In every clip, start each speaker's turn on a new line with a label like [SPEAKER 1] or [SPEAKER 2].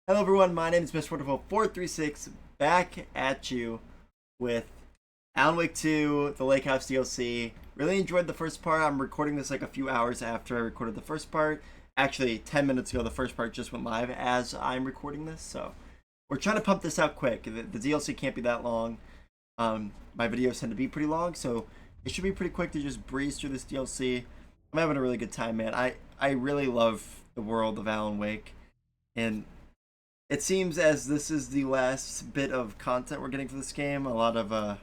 [SPEAKER 1] Hello everyone, my name is Mr. Wonderful 436, back at you with Alan Wake 2, the Lake House DLC. Really enjoyed the first part. I'm recording this like a few hours after I recorded the first part. Actually, 10 minutes ago, the first part just went live as I'm recording this, so we're trying to pump this out quick. The DLC can't be that long. My videos tend to be pretty long, so it should be pretty quick to just breeze through this DLC. I'm having a really good time, man. I really love the world of Alan Wake, and it seems as this is the last bit of content we're getting for this game. A lot of, not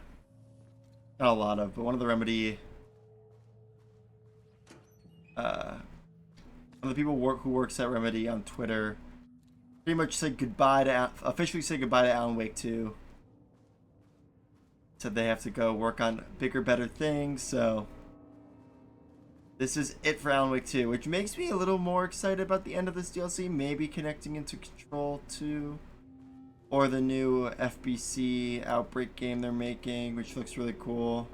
[SPEAKER 1] a lot of, but one of the Remedy, one of the people who works at Remedy on Twitter pretty much said goodbye to, officially said goodbye to Alan Wake 2. Said they have to go work on bigger, better things, so this is it for Alan Wake 2, which makes me a little more excited about the end of this DLC, maybe connecting into Control 2. Or the new FBC Outbreak game they're making, which looks really cool.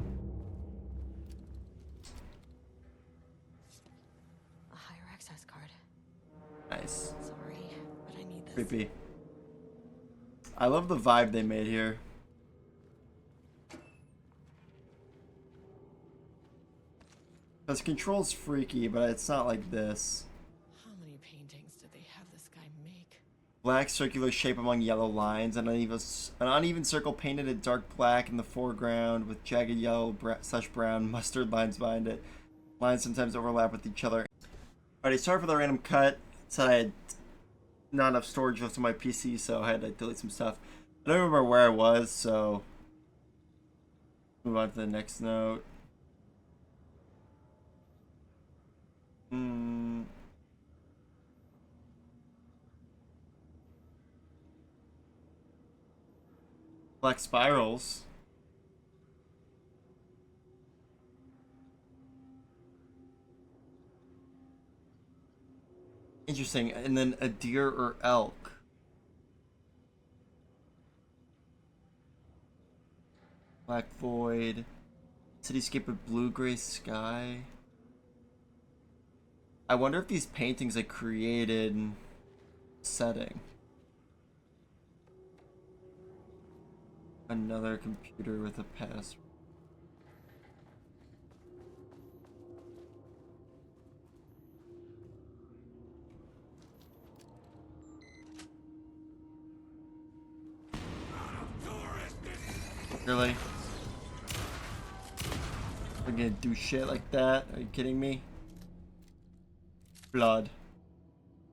[SPEAKER 2] A higher access card.
[SPEAKER 1] Nice.
[SPEAKER 2] Sorry, but I need this.
[SPEAKER 1] Creepy. I love the vibe they made here. Because Control's freaky, but it's not like this.
[SPEAKER 2] How many paintings did they have this guy make?
[SPEAKER 1] Black circular shape among yellow lines, and an uneven circle painted in dark black in the foreground with jagged yellow / brown mustard lines behind it. Lines sometimes overlap with each other. Alrighty, sorry for the random cut. It said I had not enough storage left on my PC, so I had to delete some stuff. I don't remember where I was, so move on to the next note. Black spirals. Interesting. And then a deer or elk. Black void. Cityscape with blue-gray sky. I wonder if these paintings are created setting. Another computer with a password. Really? We're gonna do shit like that? Are you kidding me? Blood.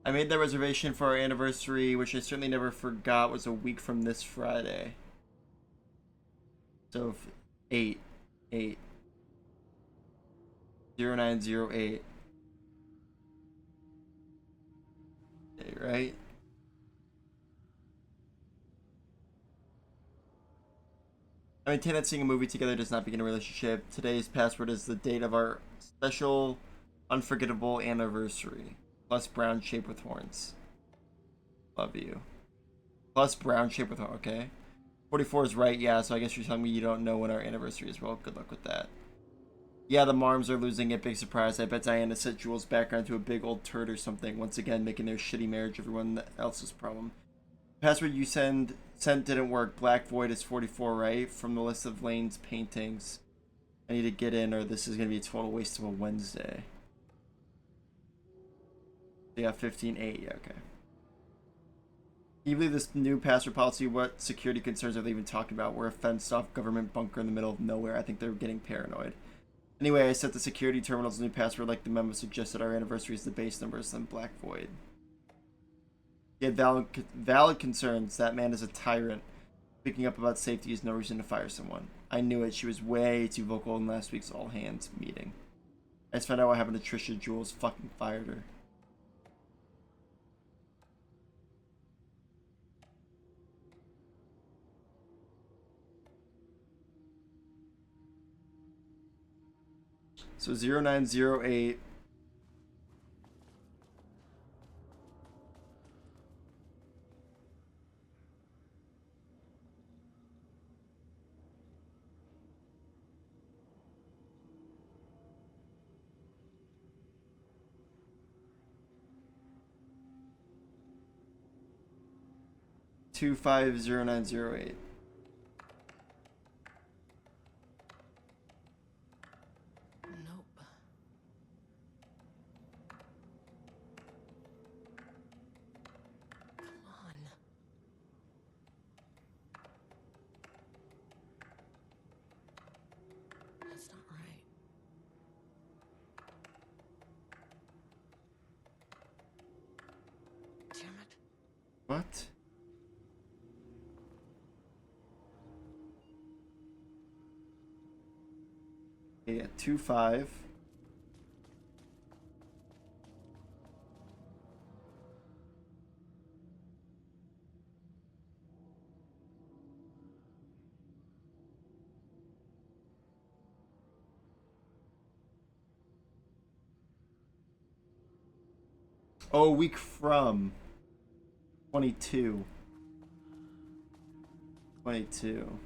[SPEAKER 1] I made that reservation for our anniversary, which I certainly never forgot was a week from this Friday. So, 8. 8. 0908. Okay, right? I maintain that seeing a movie together does not begin a relationship. Today's password is the date of our special, unforgettable anniversary. Plus brown shape with horns. Love you. Plus brown shape with horns, okay. 44 is right, yeah, so I guess you're telling me you don't know when our anniversary is. Well, good luck with that. Yeah, the Marms are losing it. Big surprise. I bet Diana set Jules' background to a big old turd or something. Once again, making their shitty marriage everyone else's problem. Password you sent didn't work. Black Void is 44, right? From the list of Lane's paintings. I need to get in or this is going to be a total waste of a Wednesday. Yeah, 15-8. Yeah, okay. Can you believe this new password policy? What security concerns are they even talking about? We're a fenced-off government bunker in the middle of nowhere. I think they're getting paranoid. Anyway, I set the security terminal's new password like the memo suggested. Our anniversary is the base numbers, then Black Void. He had valid concerns. That man is a tyrant. Speaking up about safety is no reason to fire someone. I knew it. She was way too vocal in last week's all-hands meeting. I just found out what happened to Trisha. Jules fucking fired her. So 0908. 250908.
[SPEAKER 2] Nope. Come on. That's not right. Damn it.
[SPEAKER 1] What? Yeah, 25. Oh, a week from 22. 22.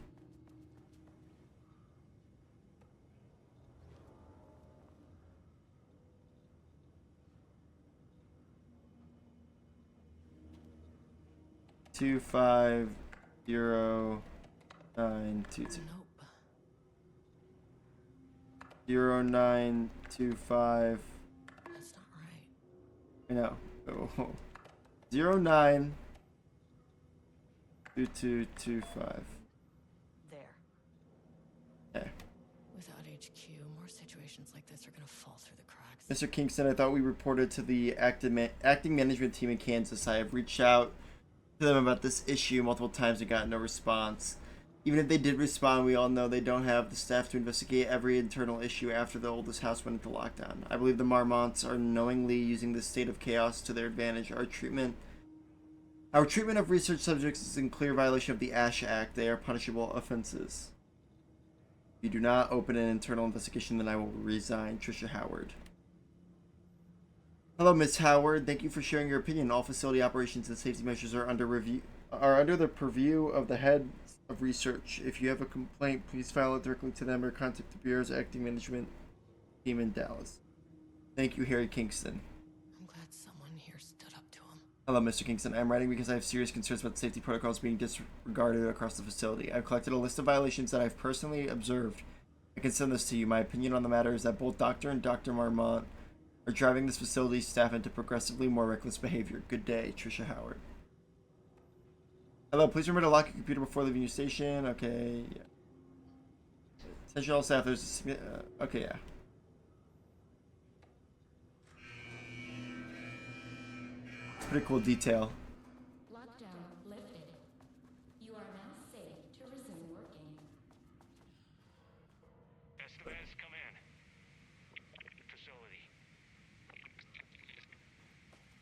[SPEAKER 1] Two five 0922.
[SPEAKER 2] Nope.
[SPEAKER 1] 0925.
[SPEAKER 2] That's not right.
[SPEAKER 1] I know. Oh. 092225.
[SPEAKER 2] There.
[SPEAKER 1] There.
[SPEAKER 2] Without HQ, more situations like this are gonna fall through the cracks.
[SPEAKER 1] Mr. Kingston, I thought we reported to the acting management team in Kansas. I have reached out to them about this issue multiple times and got no response. Even if they did respond, we all know they don't have the staff to investigate every internal issue after the oldest house went into lockdown. I believe the Marmonts are knowingly using this state of chaos to their advantage. Our treatment of research subjects is in clear violation of the Ash Act. They are punishable offenses. If you do not open an internal investigation, then I will resign. Trisha Howard. Hello, Miss Howard. Thank you for sharing your opinion. All facility operations and safety measures are under the purview of the heads of research. If you have a complaint, please file it directly to them or contact the Bureau's acting management team in Dallas. Thank you, Harry Kingston.
[SPEAKER 2] I'm glad someone here stood up to him.
[SPEAKER 1] Hello, Mr. Kingston. I'm writing because I have serious concerns about safety protocols being disregarded across the facility. I've collected a list of violations that I've personally observed. I can send this to you. My opinion on the matter is that both Dr. and Dr. Marmont are driving this facility's staff into progressively more reckless behavior. Good day, Trisha Howard. Hello, please remember to lock your computer before leaving your station. Okay, yeah. Attention all staff, there's okay, yeah. Pretty cool detail.
[SPEAKER 3] Lockdown lifted. You are now safe to resume working.
[SPEAKER 4] Estevez, come in. Facility.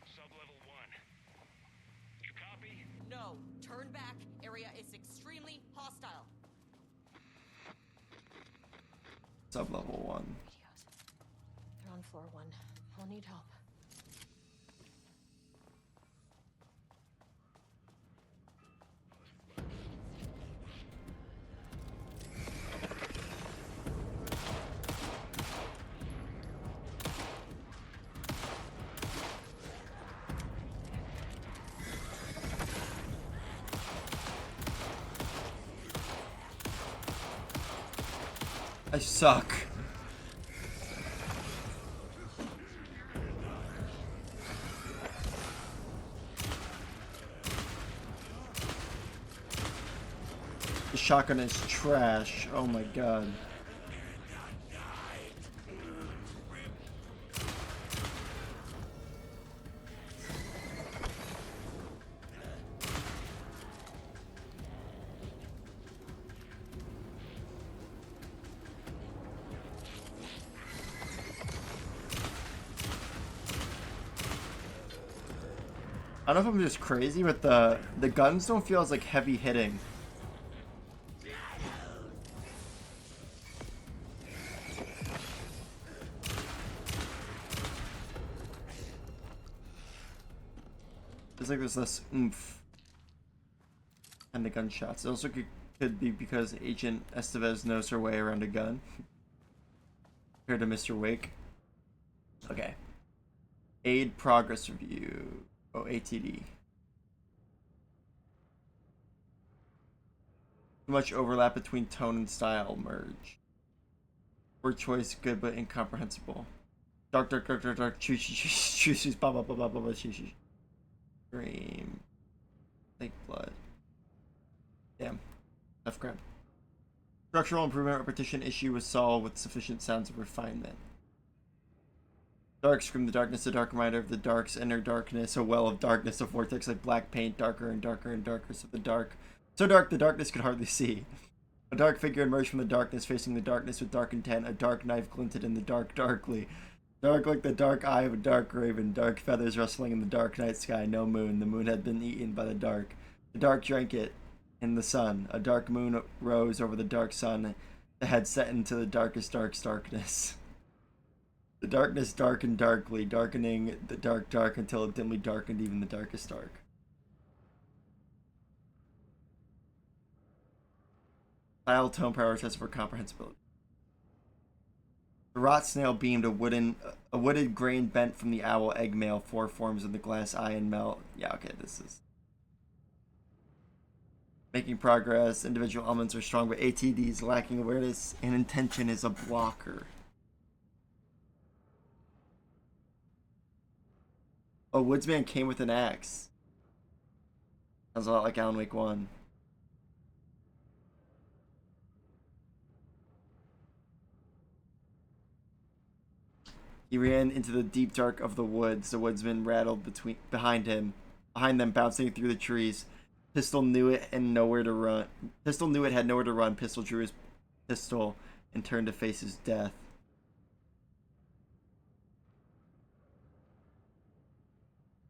[SPEAKER 4] Sub-level 1. You copy?
[SPEAKER 5] No, turn back. Area is extremely hostile.
[SPEAKER 1] Sub-level 1.
[SPEAKER 2] Videos. They're on floor 1. I'll need help.
[SPEAKER 1] I suck. The shotgun is trash. Oh my god. I don't know if I'm just crazy, but the guns don't feel as like heavy hitting. It's like there's less oomph and the gunshots. It also could be because Agent Estevez knows her way around a gun compared to Mr. Wake. Okay. Aid progress review. Oh, ATD. Too much overlap between tone and style merge. Word choice good but incomprehensible. Dark, dark, dark, dark, dark. Choose, choose, choose, choose, blah, blah, blah, blah, blah, blah, choose, choose. Dream. Lake blood. Damn. Enough crap. Structural improvement repetition issue was solved with sufficient sounds of refinement. Dark scream the darkness, a dark reminder of the dark's inner darkness, a well of darkness, a vortex like black paint, darker and darker and darker, so the dark, so dark the darkness could hardly see. A dark figure emerged from the darkness, facing the darkness with dark intent. A dark knife glinted in the dark darkly. Dark like the dark eye of a dark raven, dark feathers rustling in the dark night sky, no moon. The moon had been eaten by the dark. The dark drank it in the sun. A dark moon rose over the dark sun that had set into the darkest darkness. The darkness darkened darkly, darkening the dark dark until it dimly darkened even the darkest dark. Style tone prioritized for comprehensibility. The rot snail beamed a wooded grain bent from the owl egg mail, four forms in the glass eye and melt. Yeah, okay, this is making progress. Individual elements are strong, but ATD's lacking awareness and intention is a blocker. Oh, Woodsman came with an axe. Sounds a lot like Alan Wake 1. He ran into the deep dark of the woods. The woodsman rattled behind them, bouncing through the trees. Pistol knew it had nowhere to run. Pistol drew his pistol and turned to face his death.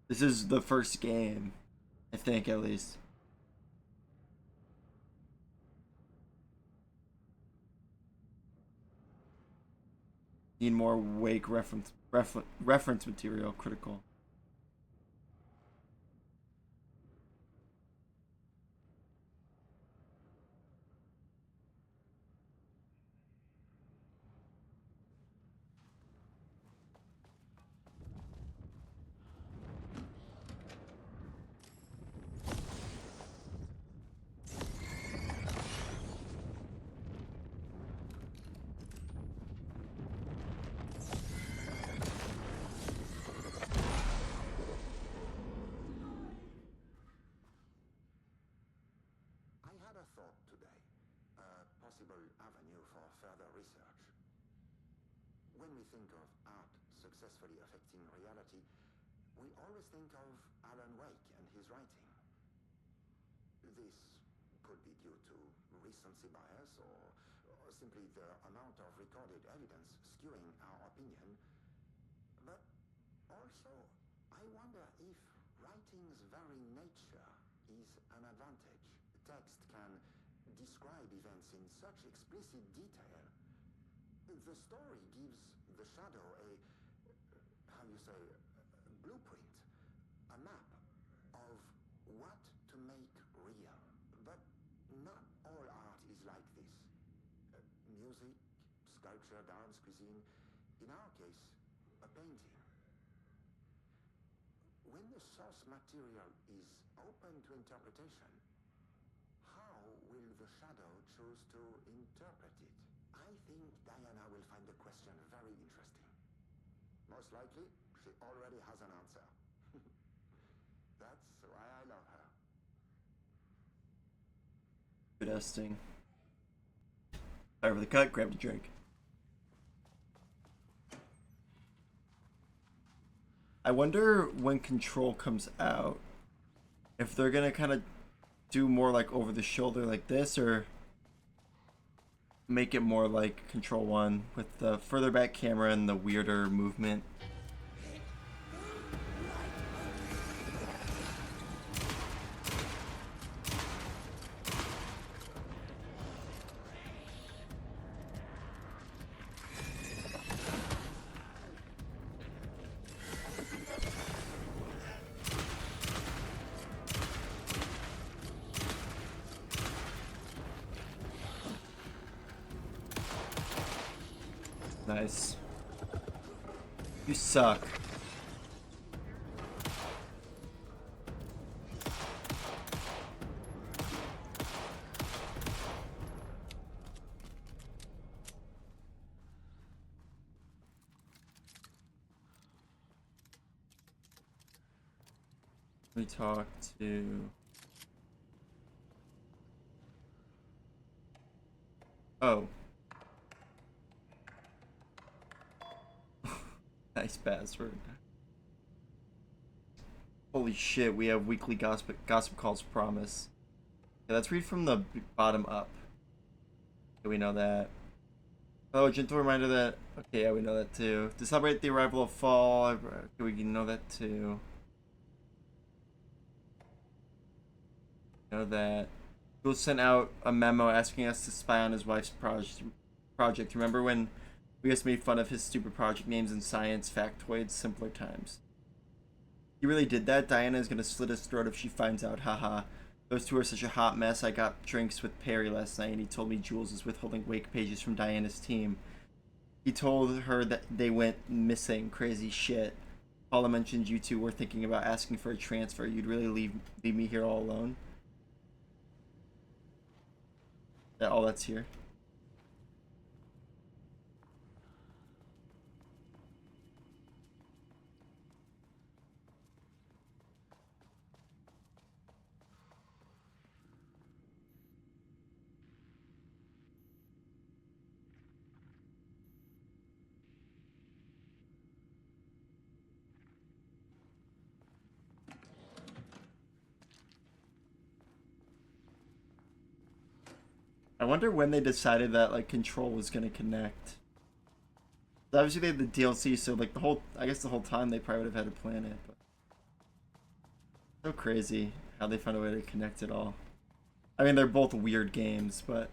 [SPEAKER 1] This is the first game, I think, at least. Need more Wake reference material. Critical.
[SPEAKER 6] Avenue for further research. When we think of art successfully affecting reality, we always think of Alan Wake and his writing. This could be due to recency bias or simply the amount of recorded evidence skewing our opinion. But also, I wonder if writing's very nature is an advantage. Text can describe events in such explicit detail. The story gives the shadow a blueprint, a map of what to make real. But not all art is like this. Music, sculpture, dance, cuisine, in our case, a painting. When the source material is open to interpretation, how will the shadow choose to interpret it? I think Diana will find the question very interesting. Most likely, she already has an answer. That's why I love her.
[SPEAKER 1] Interesting. Sorry for the cut, grabbed a drink. I wonder when Control comes out, if they're gonna kind of do more like over the shoulder like this, or make it more like Control 1 with the further back camera and the weirder movement. Nice. You suck. We talk to. Oh. Nice password. Holy shit, we have weekly gossip calls promise. Yeah, let's read from the bottom up. Okay, we know that. Oh, a gentle reminder that. Okay, yeah, we know that too. To celebrate the arrival of fall. Okay, we know that too. Know that. Bill sent out a memo asking us to spy on his wife's project. Remember when we just made fun of his stupid project names in science, factoids, simpler times? He really did that? Diana is gonna slit his throat if she finds out, haha. Those two are such a hot mess. I got drinks with Perry last night and he told me Jules is withholding wake pages from Diana's team. He told her that they went missing. Crazy shit. Paula mentioned you two were thinking about asking for a transfer. You'd really leave me here all alone? That all that's here. I wonder when they decided that like Control was gonna connect. Obviously they had the DLC, so like I guess the whole time they probably would have had to plan it. But so crazy how they found a way to connect it all. I mean, they're both weird games, but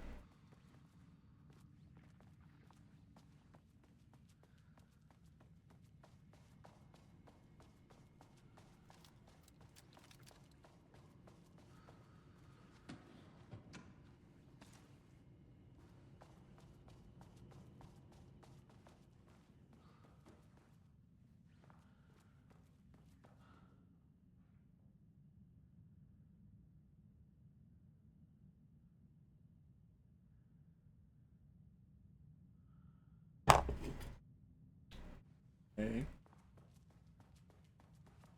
[SPEAKER 1] okay.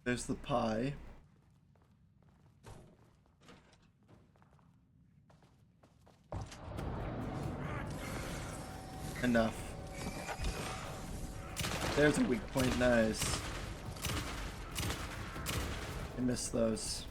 [SPEAKER 1] There's the pie. Enough. There's a weak point, nice. I missed those.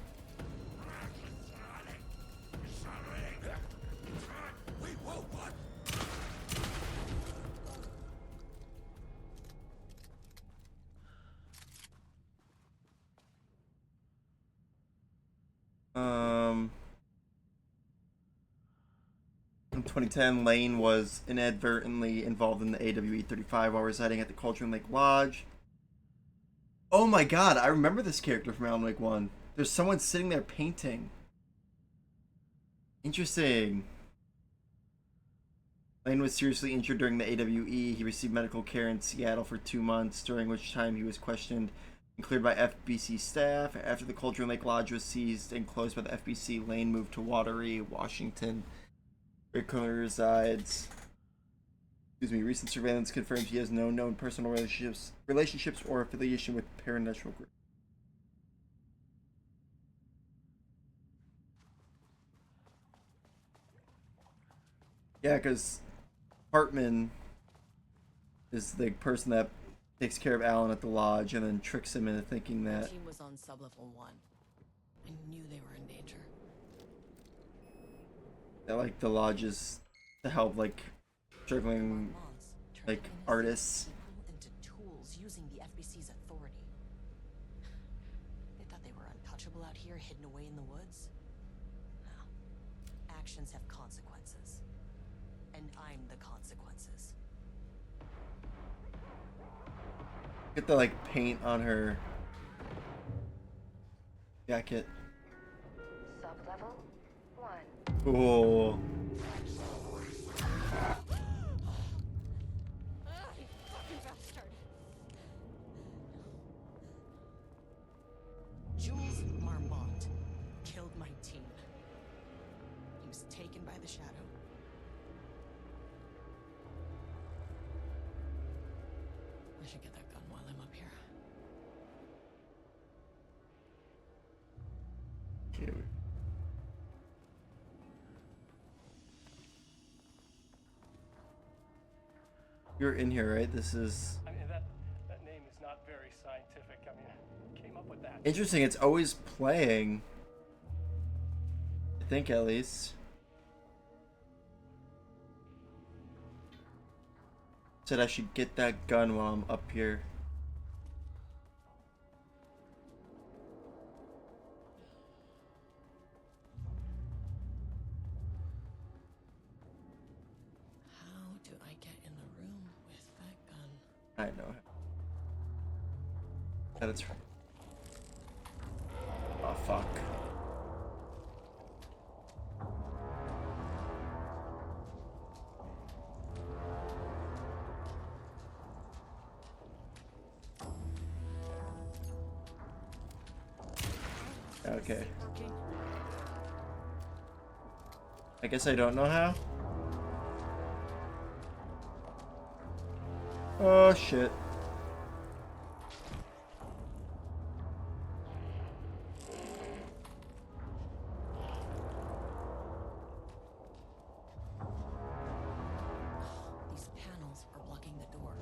[SPEAKER 1] In 2010, Lane was inadvertently involved in the AWE-35 while residing at the Cauldron Lake Lodge. Oh my god, I remember this character from Alan Wake 1. There's someone sitting there painting. Interesting. Lane was seriously injured during the AWE. He received medical care in Seattle for 2 months, during which time he was questioned and cleared by FBC staff. After the Cauldron Lake Lodge was seized and closed by the FBC, Lane moved to Watery, Washington, where he currently resides. Recent surveillance confirms he has no known personal relationships or affiliation with paranatural groups. Yeah, because Hartman is the person that takes care of Alan at the lodge and then tricks him into thinking
[SPEAKER 2] The
[SPEAKER 1] that
[SPEAKER 2] team was on sublevel 1. I knew they were in danger.
[SPEAKER 1] like the lodge is to help like struggling
[SPEAKER 5] Mods,
[SPEAKER 1] like
[SPEAKER 5] turning
[SPEAKER 1] artists.
[SPEAKER 5] people into tools using the FBC's authority. They thought they were untouchable out here, hidden away in the woods. No. Actions have consequences. And I'm the consequences.
[SPEAKER 1] Get the like paint on her jacket.
[SPEAKER 3] Sublevel 1.
[SPEAKER 1] Cool.
[SPEAKER 5] You fucking bastard! Jules Marmont killed my team. He was taken by the Shadow.
[SPEAKER 2] I should get that gun while I'm up here.
[SPEAKER 1] You're in here, right? This is
[SPEAKER 7] I mean, that name is not very scientific. I mean, who came up with that?
[SPEAKER 1] interesting. It's always playing. I think at least. Said I should get that gun while I'm up here.
[SPEAKER 2] How do I get in the room with that gun?
[SPEAKER 1] I know. Yeah, that's right. Oh fuck. Okay. I guess I don't know how. Oh shit.
[SPEAKER 5] These panels are blocking the door.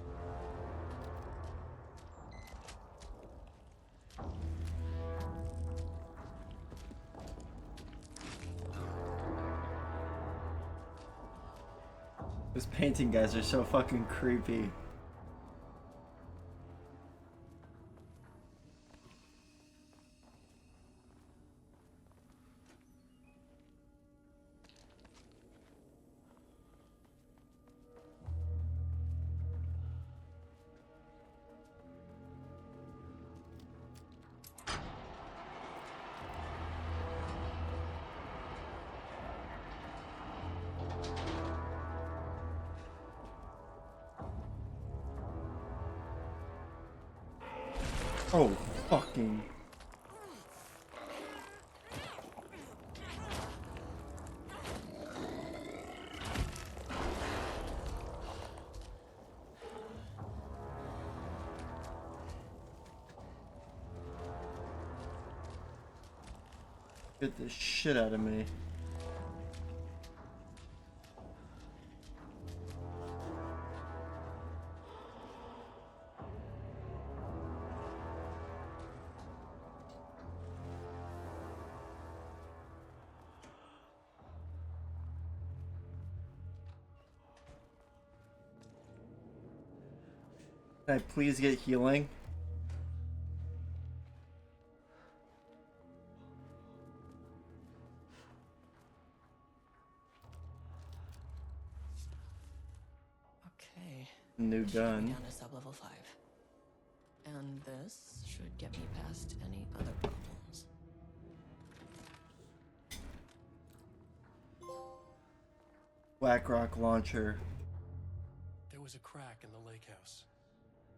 [SPEAKER 1] Those painting guys are so fucking creepy. Oh, fucking. Get the shit out of me. Can I please get healing?
[SPEAKER 2] Okay.
[SPEAKER 1] New
[SPEAKER 2] Should get me
[SPEAKER 1] gun.
[SPEAKER 2] down to sub-level 5. And this should get me past any other problems.
[SPEAKER 1] Black rock launcher.
[SPEAKER 7] There was a crack in the lake house.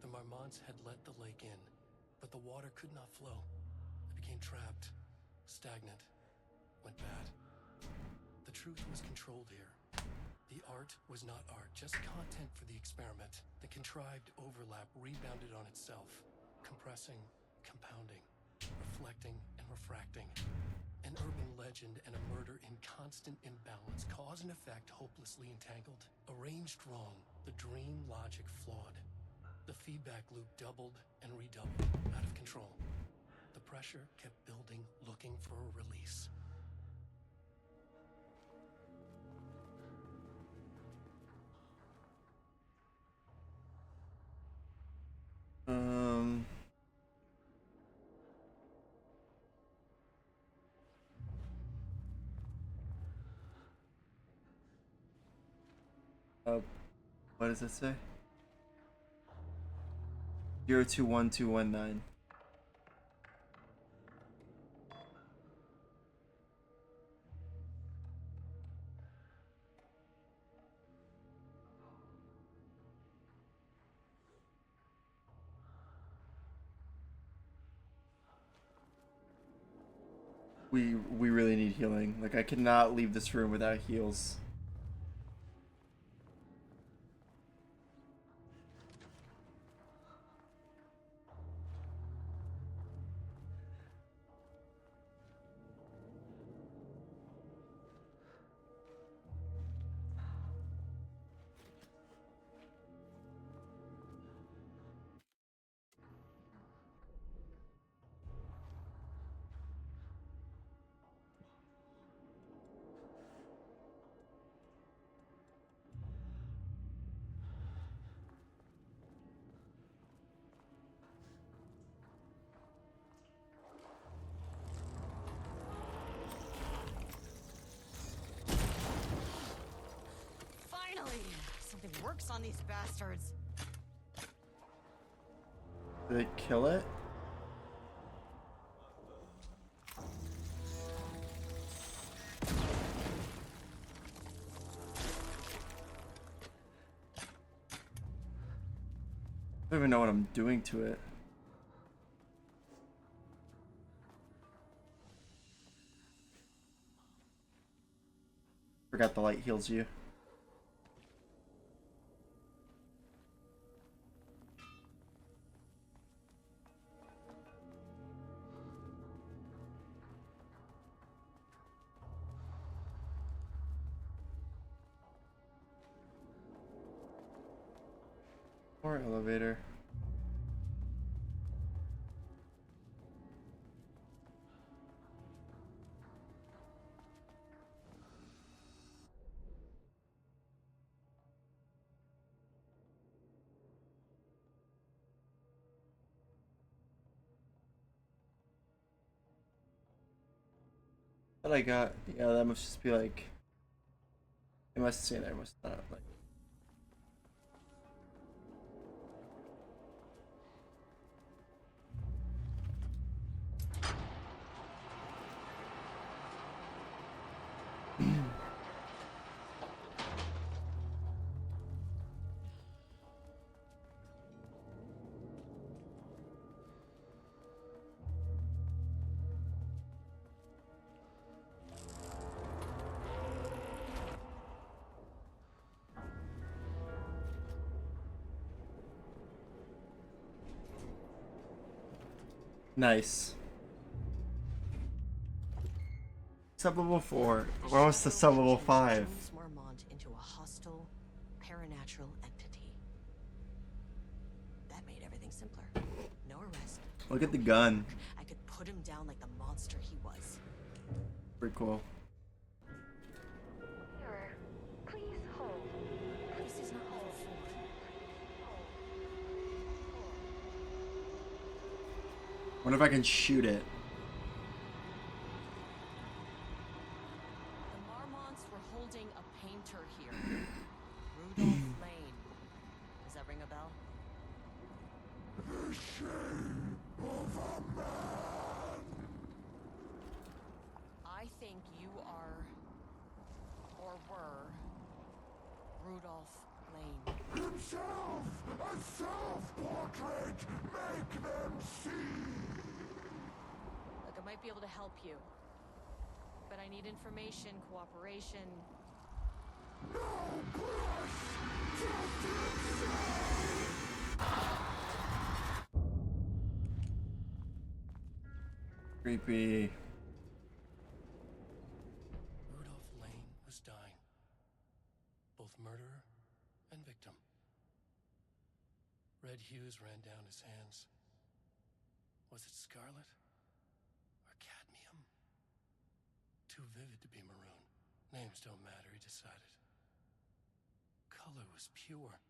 [SPEAKER 7] The Marmonts had let the lake in, but the water could not flow. It became trapped, stagnant, went bad. The truth was controlled here. The art was not art, just content for the experiment. The contrived overlap rebounded on itself, compressing, compounding, reflecting and refracting. An urban legend and a murder in constant imbalance, cause and effect hopelessly entangled. Arranged wrong, the dream logic flawed. The feedback loop doubled and redoubled, out of control. The pressure kept building, looking for a release.
[SPEAKER 1] Um. What does it say? 021219. We really need healing. Like I cannot leave this room without heals.
[SPEAKER 5] on these bastards.
[SPEAKER 1] Did they kill it? I don't even know what I'm doing to it. Forgot the light heals you. Or elevator. What I got? Yeah, that must just be like. It must say there, must not like. Nice. Sub-level 4. We're almost to sub-level 5.
[SPEAKER 5] Turns Marmont into a hostile, paranatural entity. That made everything simpler. No arrest.
[SPEAKER 1] Look at the gun.
[SPEAKER 5] I could put him down like the monster he was.
[SPEAKER 1] Pretty cool.
[SPEAKER 3] Error. Please hold.
[SPEAKER 5] This is not level 4.
[SPEAKER 1] Wonder if I can shoot it.
[SPEAKER 5] The Marmonts were holding a painter here. Rudolph Lane. Does that ring a bell? I think you are, or were, Rudolph Lane.
[SPEAKER 6] Himself! A self-portrait! Make them see!
[SPEAKER 5] Look, I might be able to help you. But I need information, cooperation.
[SPEAKER 6] No push!
[SPEAKER 1] Creepy.
[SPEAKER 7] Rudolph Lane was dying. Both murderer and victim. Red hues ran down his hands. Was it scarlet? Or cadmium? Too vivid to be maroon. Names don't matter, he decided. Color was pure.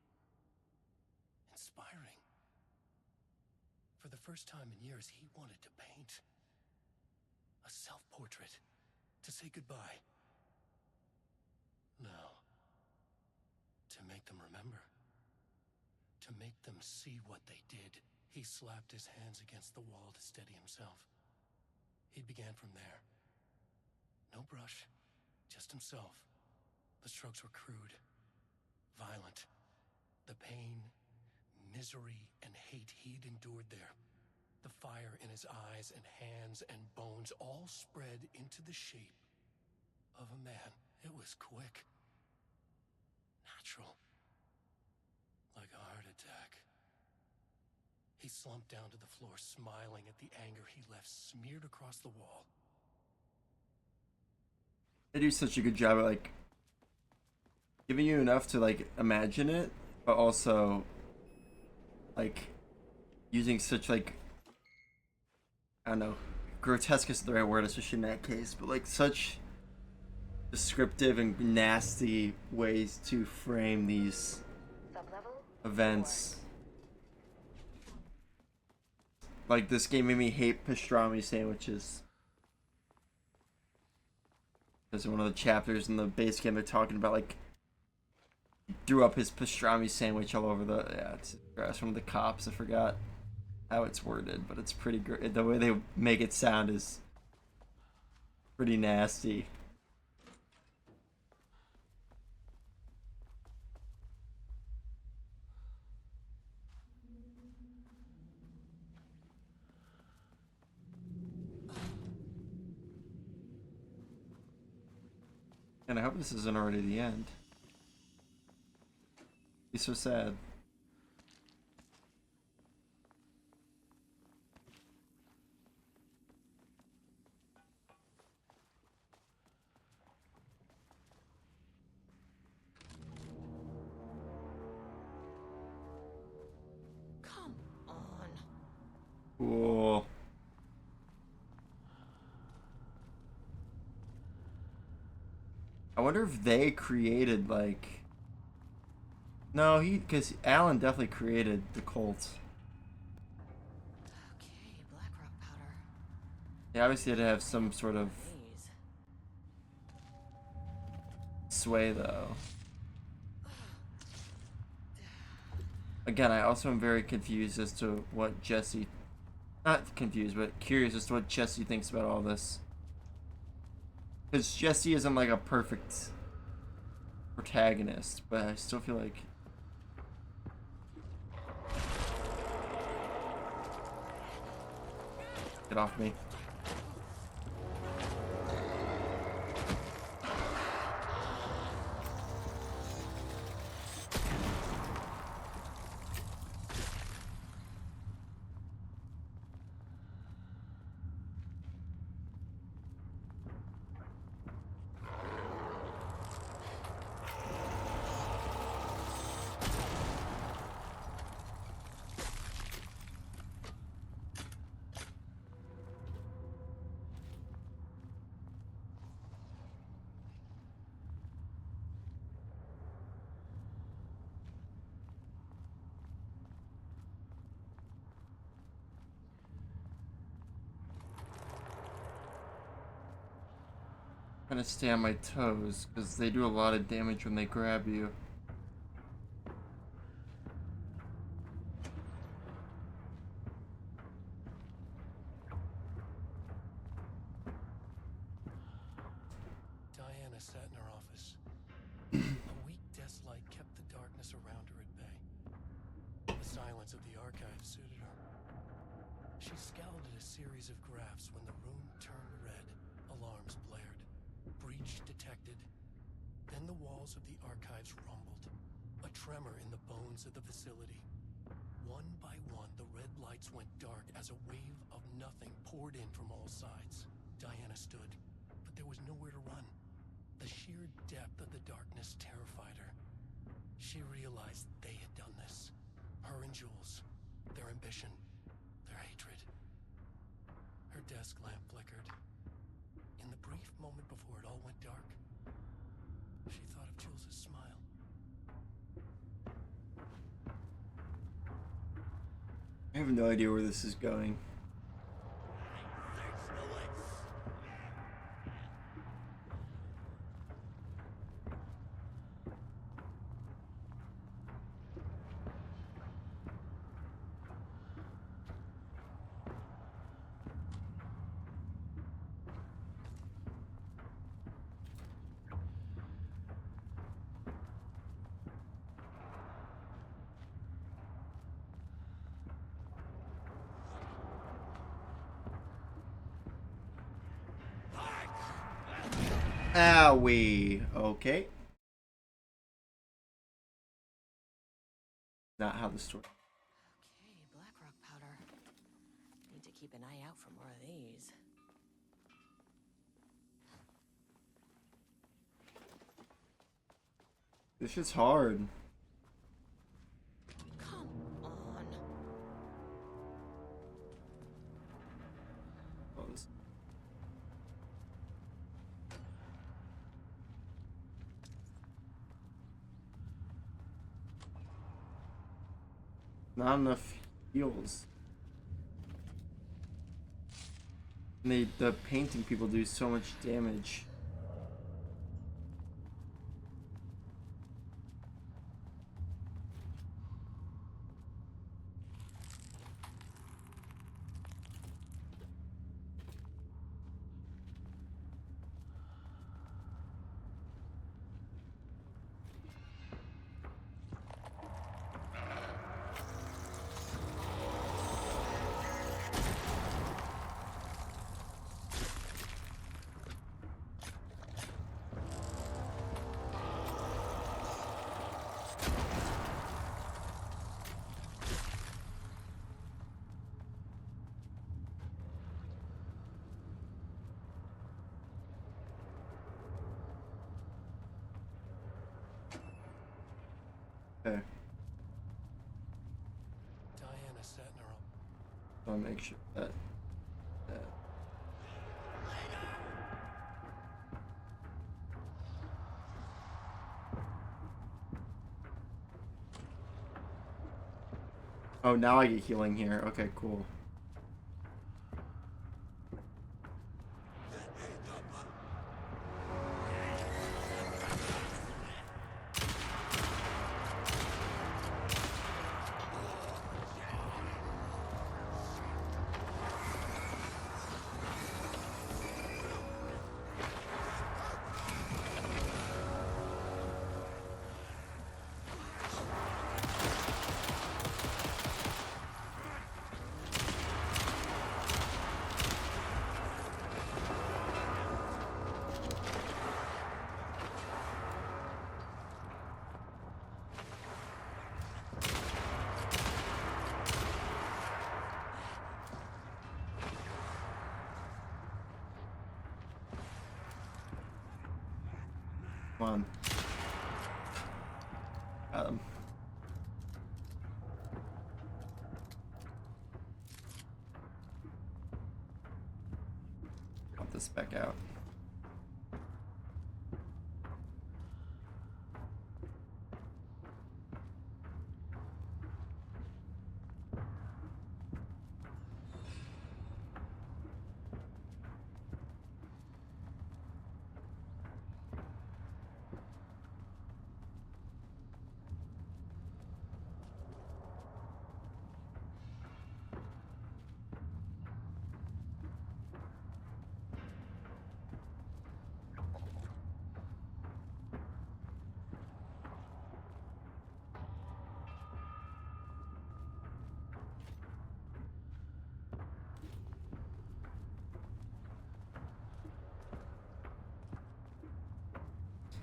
[SPEAKER 7] Inspiring. For the first time in years, he wanted to paint. A self-portrait. To say goodbye. No. To make them remember. To make them see what they did. He slapped his hands against the wall to steady himself. He began from there. No brush, just himself. The strokes were crude, violent. The pain, misery, and hate he'd endured there. The fire in his eyes and hands and bones all spread into the shape of a man. It was quick. Natural. Like a heart attack. He slumped down to the floor, smiling at the anger he left smeared across the wall.
[SPEAKER 1] They do such a good job at like giving you enough to like imagine it, but also like using such like, I don't know, grotesque is the right word, especially in that case, but like such descriptive and nasty ways to frame these
[SPEAKER 3] Sublevel
[SPEAKER 1] events. Like this game made me hate pastrami sandwiches. Because in one of the chapters in the base game they're talking about like threw up his pastrami sandwich all over the it's grass from the cops. I forgot how it's worded, but it's pretty great. The way they make it sound is pretty nasty. And I hope this isn't already the end. Be so sad.
[SPEAKER 5] Come on.
[SPEAKER 1] Cool. I wonder if they created like. No, because Alan definitely created the cult.
[SPEAKER 5] Okay, black rock powder.
[SPEAKER 1] They obviously had to have some sort of
[SPEAKER 5] These.
[SPEAKER 1] sway though. Again, I also am very confused as to what Jesse. Not confused, but curious as to what Jesse thinks about all this. Because Jesse isn't like a perfect protagonist, but I still feel like. Get off me. Trying to stay on my toes because they do a lot of damage when they grab you.
[SPEAKER 7] Diana sat in her office. A weak desk light kept the darkness around her at bay. The silence of the archive suited her. She scowled at a series of graphs when the room turned red. Alarms blared. Breach detected. Then the walls of the archives rumbled. A tremor in the bones of the facility. One by one, the red lights went dark as a wave of nothing poured in from all sides. Diana stood, but there was nowhere to run. The sheer depth of the darkness terrified her. She realized they had done this. Her and Jules. Their ambition. Their hatred. Her desk lamp flickered. In the brief moment before it all went dark, she thought of Jules's smile.
[SPEAKER 1] I have no idea where this is going. Owie. Okay. Not how the story.
[SPEAKER 5] Okay, black rock powder. Need to keep an eye out for more of these.
[SPEAKER 1] This shit's hard.
[SPEAKER 5] Come on.
[SPEAKER 1] Oh, this- Not enough heals. And the painting people do so much damage. Okay.
[SPEAKER 7] Diana Sentinel.
[SPEAKER 1] So I'll make sure that. Oh, now I get healing here. Okay, cool. Come on. Got him. Pop this back out.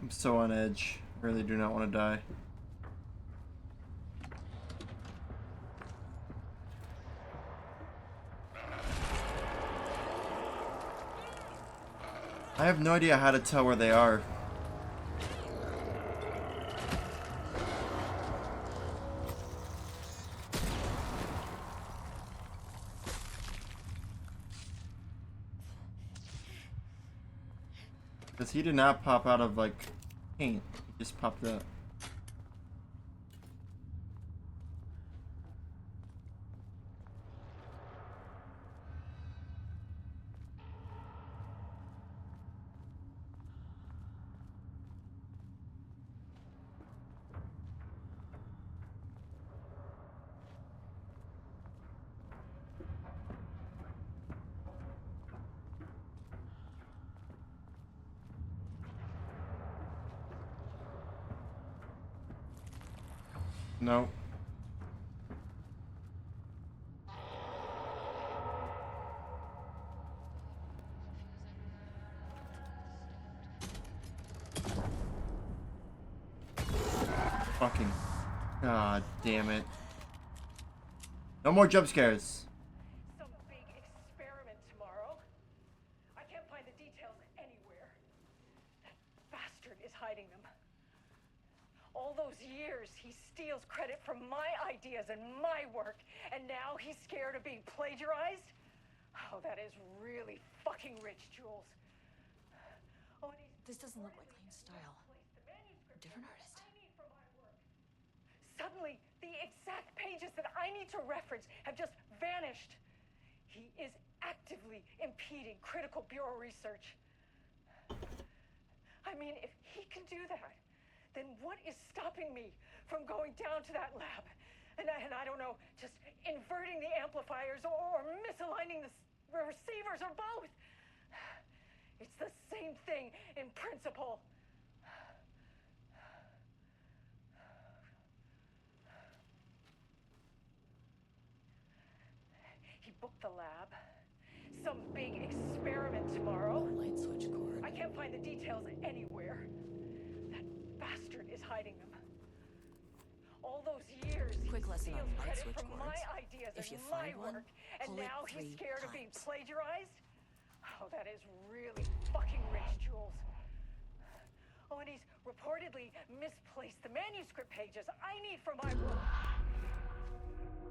[SPEAKER 1] I'm so on edge. I really do not want to die. I have no idea how to tell where they are. Because he did not pop out of, like, paint. He just popped up. No. Fucking. God damn it. No more jump scares.
[SPEAKER 8] Some big experiment tomorrow. I can't find the details anywhere. That bastard is hiding them. All those years, he steals credit from my ideas and my work, and now he's scared of being plagiarized? Oh, that is really fucking rich, Jules. Oh, and he's
[SPEAKER 5] This doesn't look like Lane's style. Different artist.
[SPEAKER 8] Suddenly, the exact pages that I need to reference have just vanished. He is actively impeding critical bureau research. I mean, if he can do that, then what is stopping me from going down to that lab? And I don't know, just inverting the amplifiers or misaligning the receivers or both. It's the same thing in principle. He booked the lab. Some big experiment tomorrow.
[SPEAKER 5] Light switch cord.
[SPEAKER 8] I can't find the details anywhere. That bastard is hiding them. All those years,
[SPEAKER 5] Quick
[SPEAKER 8] he
[SPEAKER 5] lesson on
[SPEAKER 8] steals
[SPEAKER 5] light
[SPEAKER 8] credit
[SPEAKER 5] switch
[SPEAKER 8] from my
[SPEAKER 5] cords.
[SPEAKER 8] ideas
[SPEAKER 5] If you
[SPEAKER 8] and my
[SPEAKER 5] find one,
[SPEAKER 8] work, and
[SPEAKER 5] pull it
[SPEAKER 8] now he's
[SPEAKER 5] 3
[SPEAKER 8] scared of being
[SPEAKER 5] times.
[SPEAKER 8] plagiarized? Oh, that is really fucking rich, Jules. Oh, and authorities reportedly misplaced the manuscript pages I need for my work.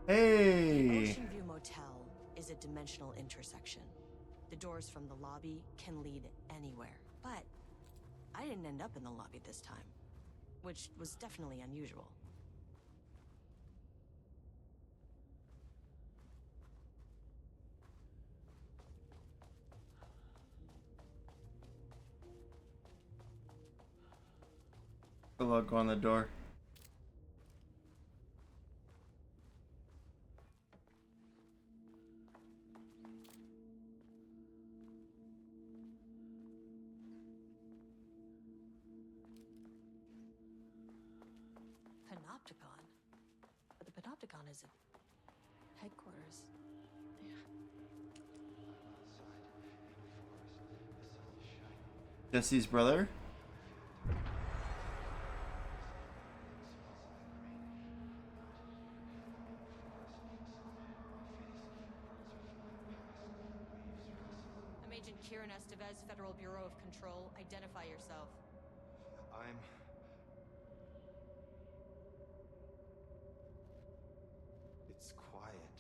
[SPEAKER 1] Hey.
[SPEAKER 5] Ocean View Motel is a dimensional intersection. The doors from the lobby can lead anywhere, but I didn't end up in the lobby this time, which was definitely unusual.
[SPEAKER 1] The logo on the door.
[SPEAKER 5] Panopticon? But the Panopticon is at headquarters.
[SPEAKER 1] Jesse's brother?
[SPEAKER 5] I'm Agent Kieran Estevez, Federal Bureau of Control. Identify yourself.
[SPEAKER 6] It's quiet.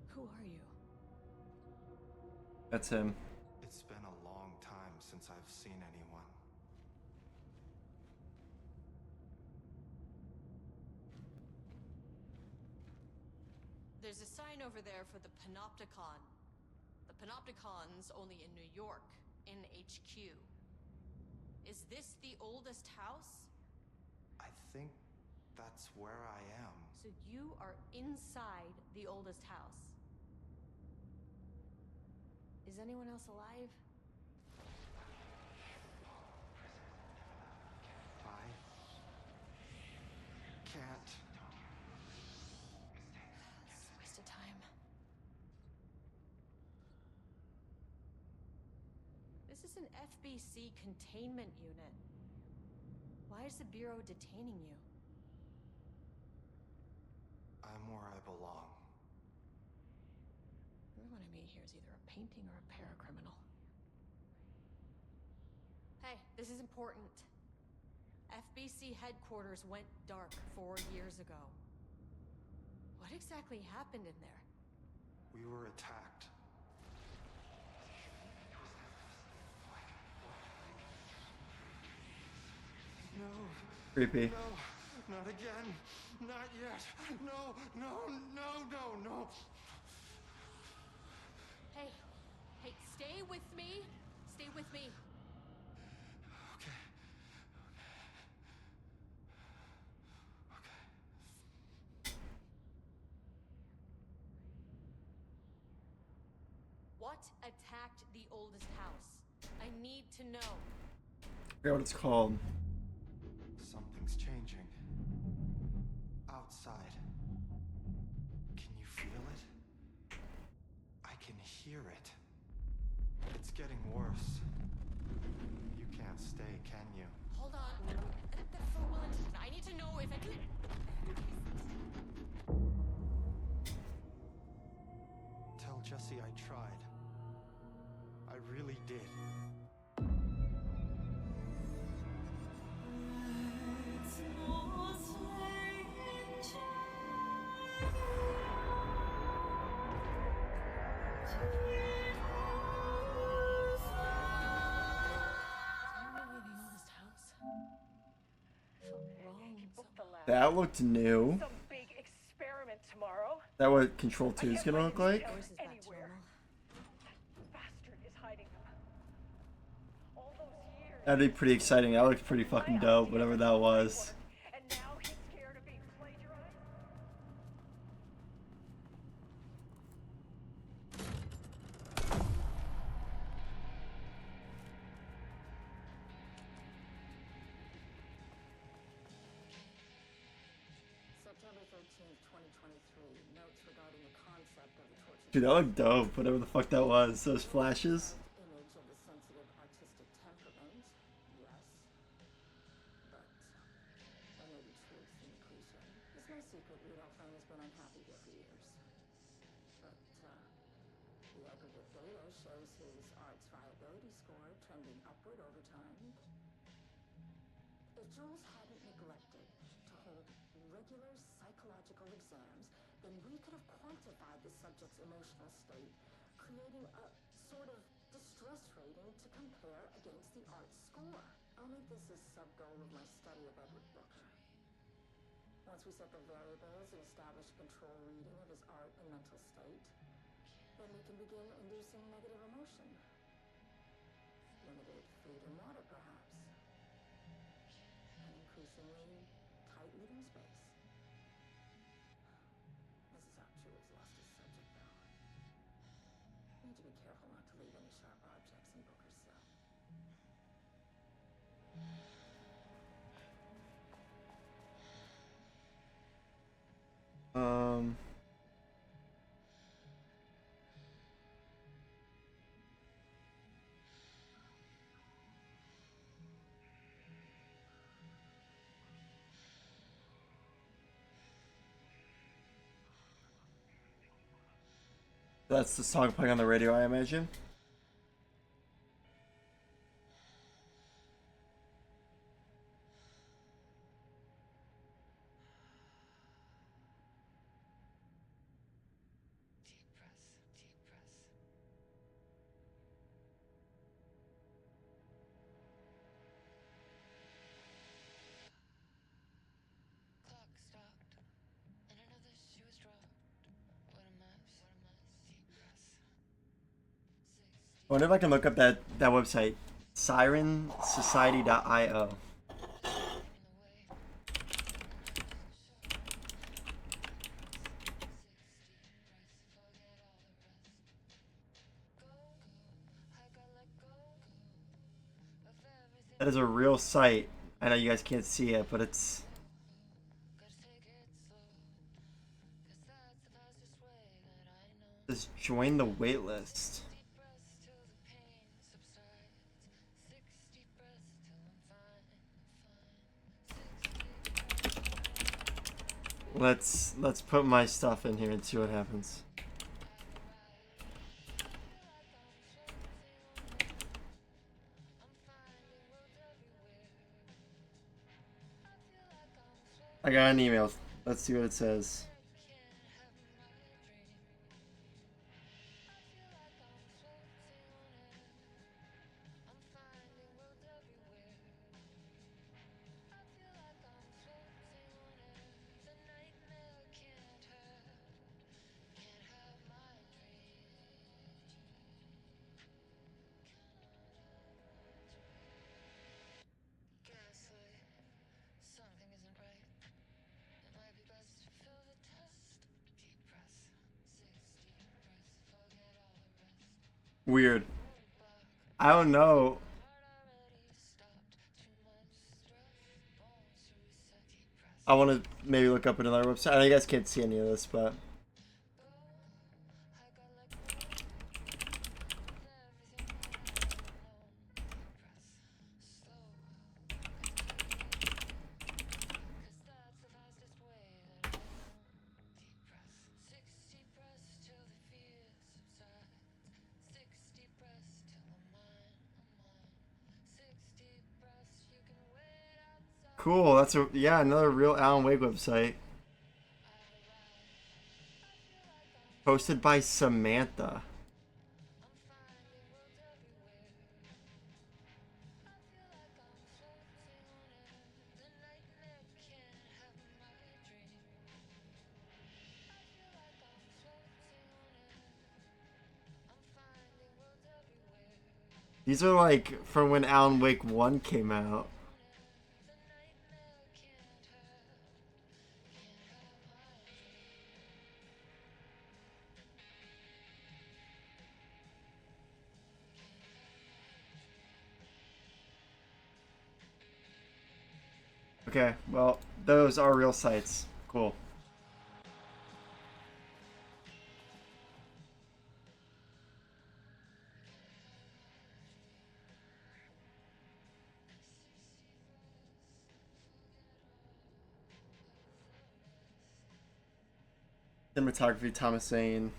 [SPEAKER 5] Who are you?
[SPEAKER 1] That's him.
[SPEAKER 6] It's been a long time since I've seen anyone.
[SPEAKER 5] There's a sign over there for the Panopticon. The Panopticon's only in New York, in HQ. Is this the oldest house?
[SPEAKER 6] I think that's where I am.
[SPEAKER 5] So you are inside the oldest house. Is anyone else alive?
[SPEAKER 6] I can't.
[SPEAKER 5] This is a waste of time. This is an FBC containment unit. Why is the Bureau detaining you?
[SPEAKER 6] I'm where I belong.
[SPEAKER 5] Everyone I meet here is either a painting or a paracriminal. Hey, this is important. FBC headquarters went dark 4 years ago. What exactly happened in there?
[SPEAKER 6] We were attacked. No.
[SPEAKER 1] Creepy.
[SPEAKER 6] No, not again. Not yet. No, no, no, no, no.
[SPEAKER 5] Hey, stay with me. Stay with me.
[SPEAKER 6] Okay.
[SPEAKER 5] What attacked the oldest house? I need to know.
[SPEAKER 1] I forget what it's called.
[SPEAKER 6] Something's changing. Outside. Can you feel it? I can hear it. It's getting worse. You can't stay, can you?
[SPEAKER 5] Hold on. For well intentioned. I need to know if I can.
[SPEAKER 6] Tell Jesse I tried. I really did.
[SPEAKER 1] That looked new.
[SPEAKER 8] Some big experiment tomorrow.
[SPEAKER 1] That what Control 2 is gonna look like?
[SPEAKER 8] Voices anywhere. That bastard is hiding them. All those years.
[SPEAKER 1] That'd be pretty exciting. That looked pretty fucking dope, whatever that was.
[SPEAKER 8] And now he's scared of being plagiarized.
[SPEAKER 2] September 13th, 2023. Notes regarding the concept of the torture.
[SPEAKER 1] Dude, that looked dope, whatever the fuck that was. Those flashes.
[SPEAKER 2] Image of the sensitive artistic temperament. Yes. But there may be truth in the cliche. It's no secret Rudolph Lane has been unhappy here for years. But the aggregate data shows his arts viability score trending trending upward over time. If Jules hadn't neglected to hold regular psychological exams, then we could have quantified the subject's emotional state, creating a sort of distress rating to compare against the art score. I'll make this a sub-goal of my study of Edward Booker. Once we set the variables and establish a control reading of his art and mental state, then we can begin inducing negative emotion. Limited food and water, perhaps. An increasingly tight living space. This is how Jules lost his subject, though. Need to be careful not to leave any sharp objects in Booker's cell.
[SPEAKER 1] Um. That's the song playing on the radio, I imagine.
[SPEAKER 3] Deep breath, deep breath. Clock stopped, and another shoe was dropped. What a mess, what a mess. Deep breath. 60.
[SPEAKER 1] I wonder if I can look up that website, sirensociety.io. That is a real site. I know you guys can't see it, but it's. Just join the waitlist. Let's put my stuff in here and see what happens. I got an email. Let's see what it says.
[SPEAKER 3] Something isn't right. It might be best to fill the test. Deep breath. 60 breaths. Forget all the rest.
[SPEAKER 1] Weird. I don't know. I want to maybe look up another website. I know you guys can't see any of this, but. Cool. That's another real Alan Wake website. Posted by Samantha. These are like from when Alan Wake 1 came out. Okay, well, those are real sites. Cool. Cinematography, Thomas Zane.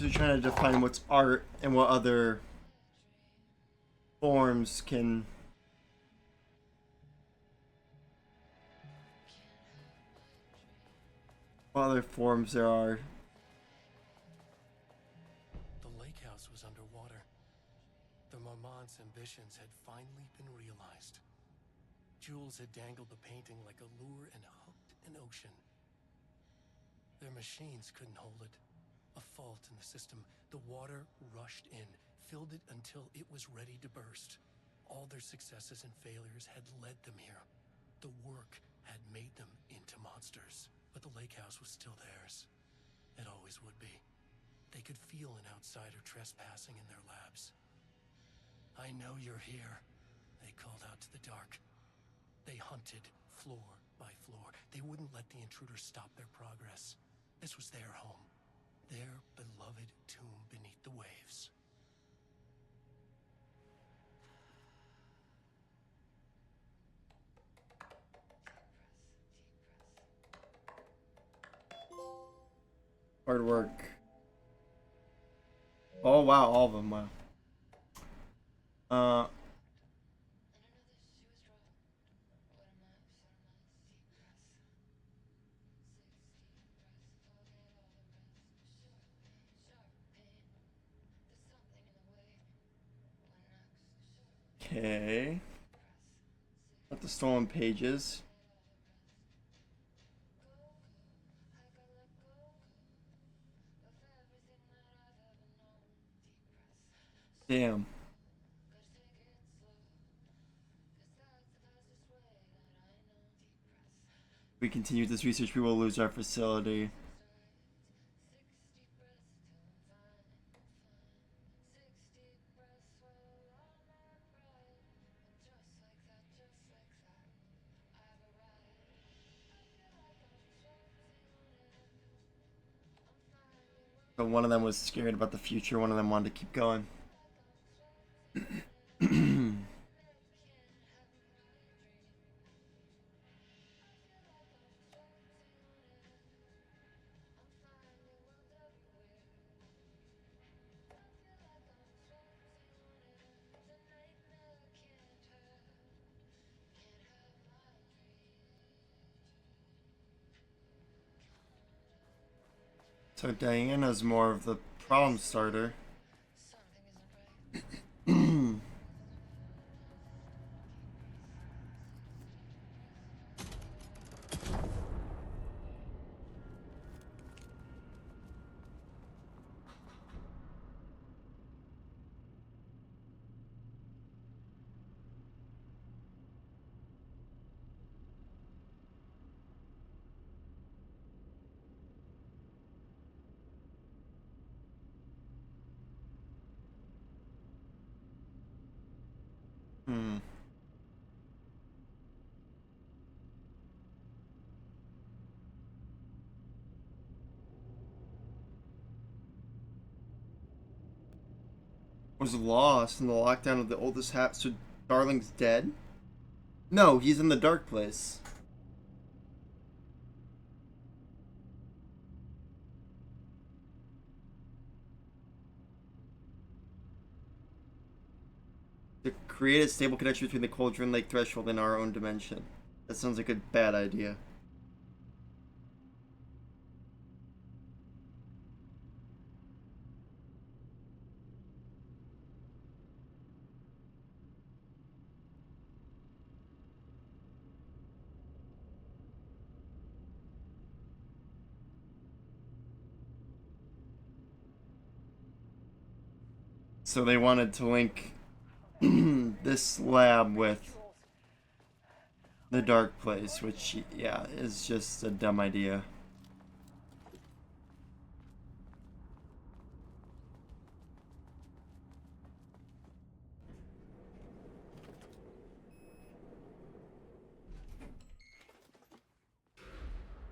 [SPEAKER 1] So you're trying to define what's art and what other forms can. What other forms there are.
[SPEAKER 7] The lake house was underwater. The Marmont's ambitions had finally been realized. Jules had dangled the painting like a lure and hooked an ocean. Their machines couldn't hold it. A fault in the system. The water rushed in, filled it until it was ready to burst. All their successes and failures had led them here. The work had made them into monsters. But the lake house was still theirs. It always would be. They could feel an outsider trespassing in their labs. "I know you're here," they called out to the dark. They hunted floor by floor. They wouldn't let the intruders stop their progress. This was their home, their beloved tomb beneath the waves.
[SPEAKER 1] Hard work. Oh wow, all of them. Wow. Uh, okay. Got the stolen pages. Damn. If we continue this research, we will lose our facility. So one of them was scared about the future. One of them wanted to keep going. So Diana's more of the problem starter. Hmm. Was lost in the lockdown of the oldest house. So Darling's dead? No, he's in the dark place. To create a stable connection between the Cauldron Lake threshold and our own dimension. That sounds like a bad idea. So they wanted to link this lab with the dark place, which, yeah, is just a dumb idea.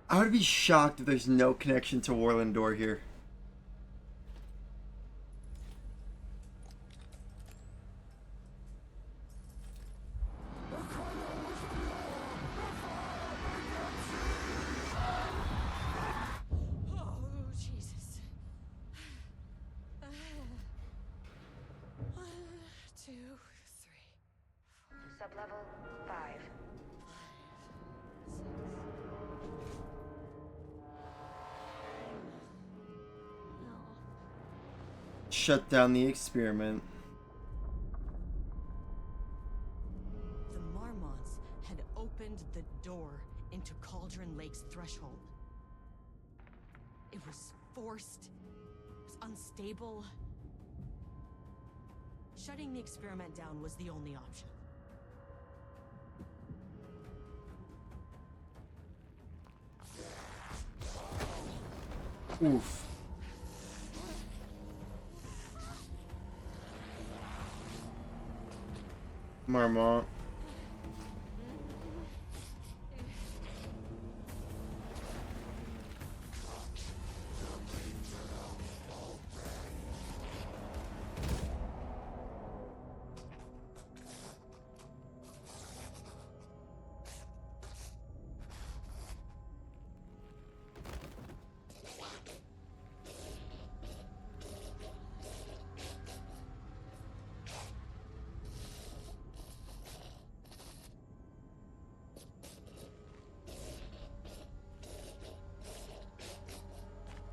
[SPEAKER 1] I would be shocked if there's no connection to Warland Door here.
[SPEAKER 5] Oh, Jesus.
[SPEAKER 3] Sublevel 5.
[SPEAKER 1] Shut down the experiment.
[SPEAKER 5] The Marmots had opened the door into Cauldron Lake's threshold. It was forced. It was unstable. Shutting the experiment down was the only option.
[SPEAKER 1] Oof. Marmot.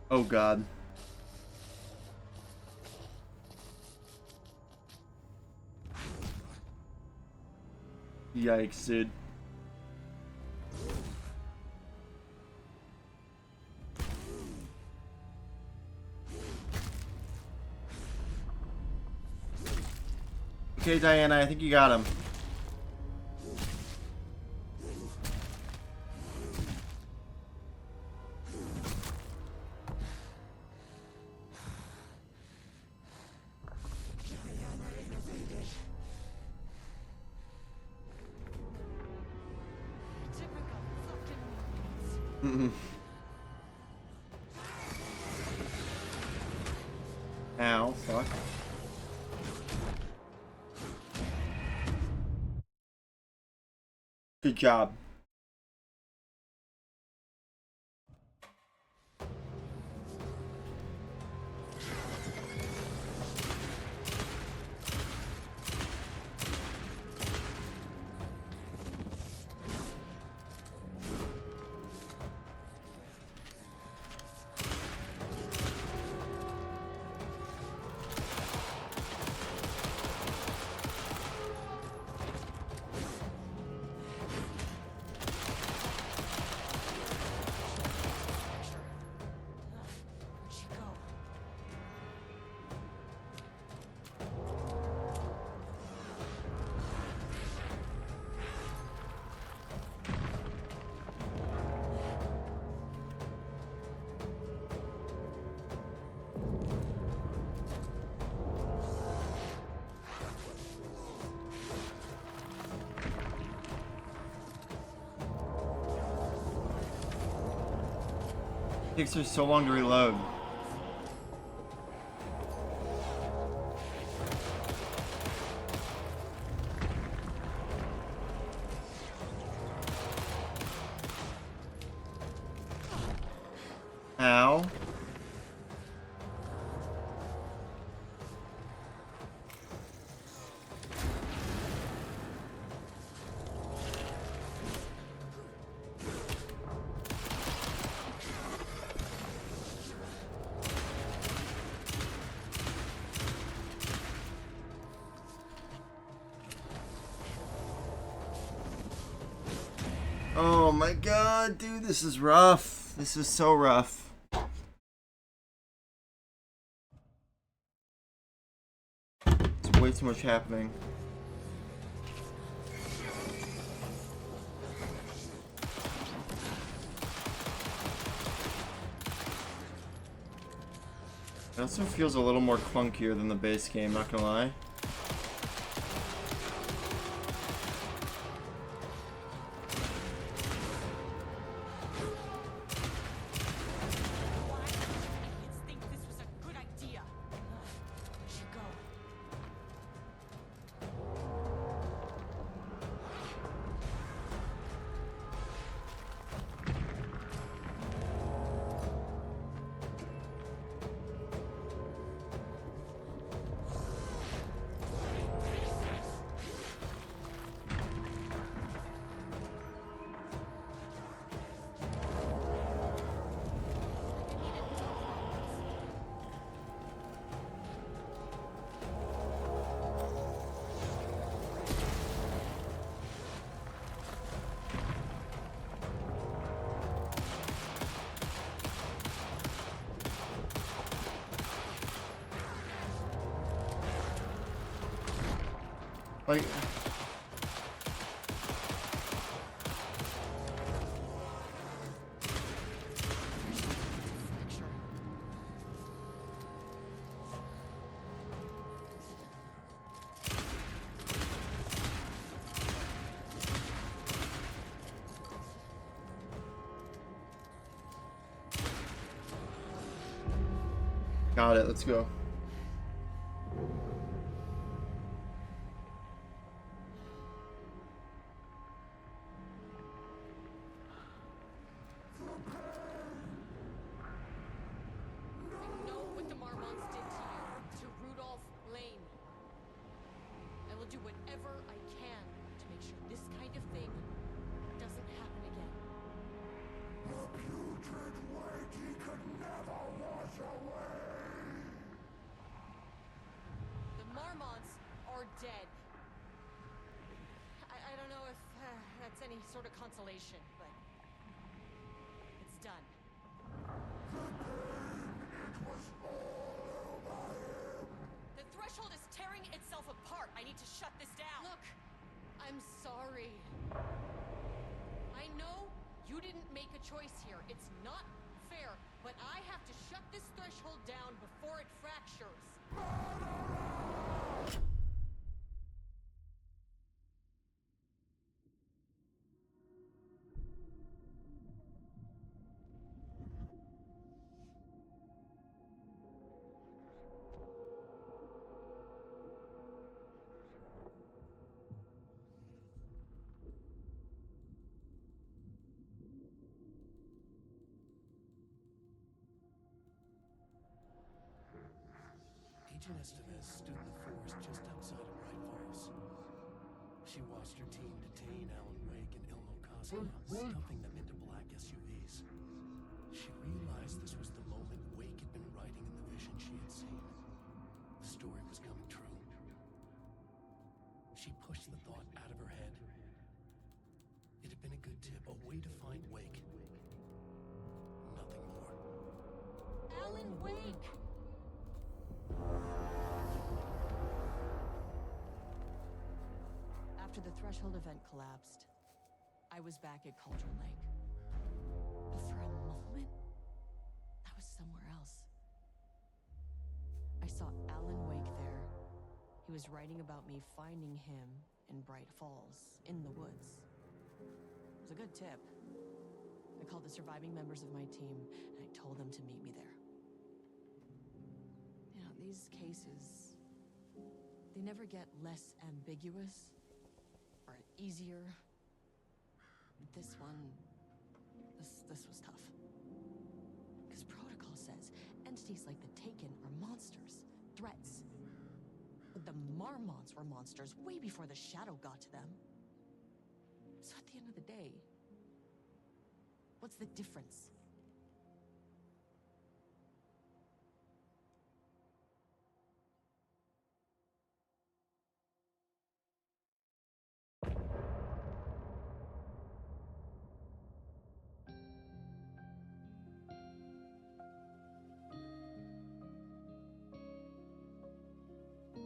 [SPEAKER 1] Oh god. Yikes, dude. Okay, Diana, I think you got him.
[SPEAKER 5] Typical fucking Marmots.
[SPEAKER 1] Ow, fuck. Good job.
[SPEAKER 5] Where'd she go?
[SPEAKER 1] Takes her so long to reload. Ow. Oh my god, dude, this is rough. This is so rough. It's way too much happening. It also feels a little more clunkier than the base game, not gonna lie.
[SPEAKER 5] Why did idiots think this was a good idea? Where'd she go?
[SPEAKER 1] Like,
[SPEAKER 5] Fracture.
[SPEAKER 1] got it. Let's go.
[SPEAKER 5] I know what the Marmonts did to you, to Rudolph Lane. I will do whatever I can to make sure this kind of thing doesn't happen again.
[SPEAKER 6] The putrid weight he could never wash away.
[SPEAKER 5] The Marmonts are dead. I don't know if that's any sort of consolation, but it's done. The threshold is tearing itself apart. I need to shut this down. Look, I'm sorry. I know you didn't make a choice here. It's not fair, but I have to shut this threshold down before it fractures.
[SPEAKER 7] Agent Estevez stood in the forest just outside of Bright Falls. She watched her team detain Alan Wake and Ilmo Cosmo, stuffing them into black SUVs. She realized this was the moment Wake had been writing in the vision she had seen. The story was coming true. She pushed the thought out of her head. It had been a good tip, a way to find Wake. Nothing more.
[SPEAKER 5] Alan Wake! After the threshold event collapsed, I was back at Cauldron Lake. But for a moment, I was somewhere else. I saw Alan Wake there. He was writing about me finding him in Bright Falls, in the woods. It was a good tip. I called the surviving members of my team, and I told them to meet me there. You know, these cases, they never get less ambiguous or easier. This one, this was tough. Because protocol says entities like the Taken are monsters, threats. But the Marmonts were monsters way before the Shadow got to them. So at the end of the day, what's the difference?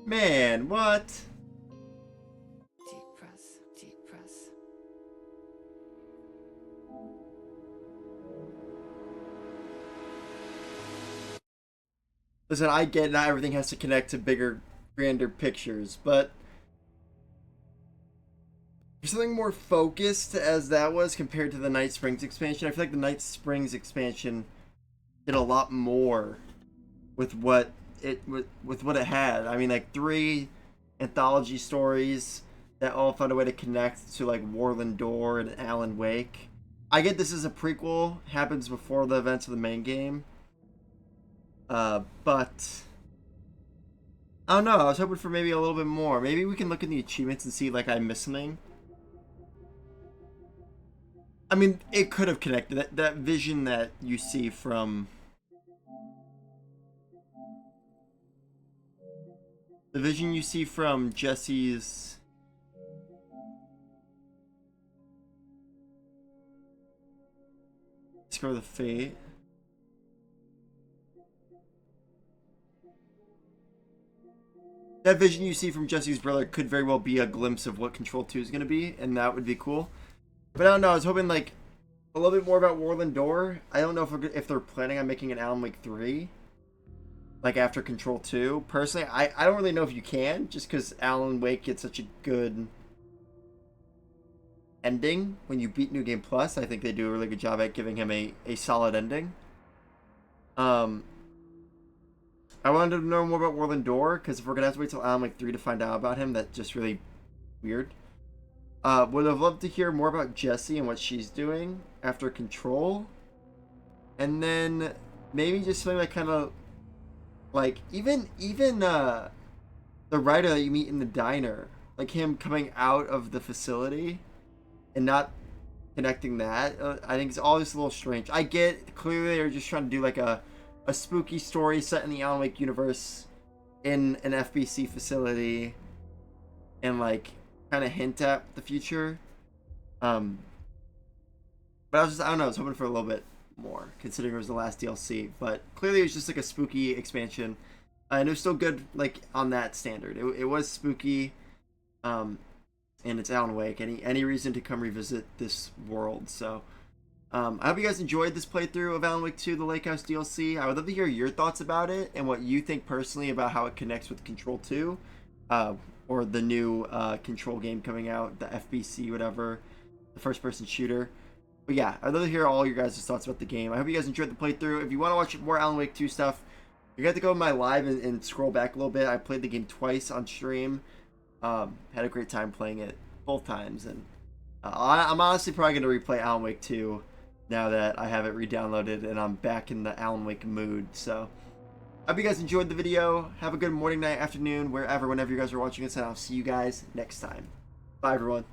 [SPEAKER 1] Man, what?
[SPEAKER 3] Deep breath, deep breath.
[SPEAKER 1] Listen, I get not everything has to connect to bigger, grander pictures, but for something more focused as that was compared to the Night Springs expansion, I feel like the Night Springs expansion did a lot more with what with what it had. I mean, like 3 anthology stories that all found a way to connect to like Warland Door and Alan Wake. I get this is a prequel, happens before the events of the main game. But I don't know. I was hoping for maybe a little bit more. Maybe we can look in the achievements and see like I missed something. I mean, it could have connected. That vision that you see from the vision you see from Jesse's Discover the Fate. that vision you see from Jesse's brother could very well be a glimpse of what Control 2 is going to be, and that would be cool. But I don't know. I was hoping like a little bit more about Warland Door. I don't know if they're planning on making an Alan Wake 3, like after Control 2. Personally, I don't really know if you can, just because Alan Wake gets such a good ending when you beat New Game Plus. I think they do a really good job at giving him a solid ending. I wanted to know more about Warland Door, because if we're gonna have to wait till Alan Wake 3 to find out about him, that's just really weird. Would have loved to hear more about Jessie and what she's doing after Control. And then maybe just something like kind of like even the writer that you meet in the diner, like him coming out of the facility and not connecting that. I think it's always a little strange. I get clearly they're just trying to do like a spooky story set in the Alan Wake universe in an FBC facility and like kind of hint at the future. But I don't know, I was hoping for a little bit more considering it was the last DLC, but clearly it was just like a spooky expansion, and it was still good like on that standard. It was spooky, and it's Alan Wake. Any reason to come revisit this world. So I hope you guys enjoyed this playthrough of Alan Wake 2, the Lake House DLC. I would love to hear your thoughts about it and what you think personally about how it connects with Control 2, or the new Control game coming out, the FBC, whatever, the first-person shooter. But yeah, I'd love to hear all your guys' thoughts about the game. I hope you guys enjoyed the playthrough. If you want to watch more Alan Wake 2 stuff, you got to go to my live and scroll back a little bit. I played the game twice on stream. Had a great time playing it both times, and I'm honestly probably going to replay Alan Wake 2 now that I have it re-downloaded and I'm back in the Alan Wake mood. So I hope you guys enjoyed the video. Have a good morning, night, afternoon, wherever, whenever you guys are watching this, and I'll see you guys next time. Bye, everyone.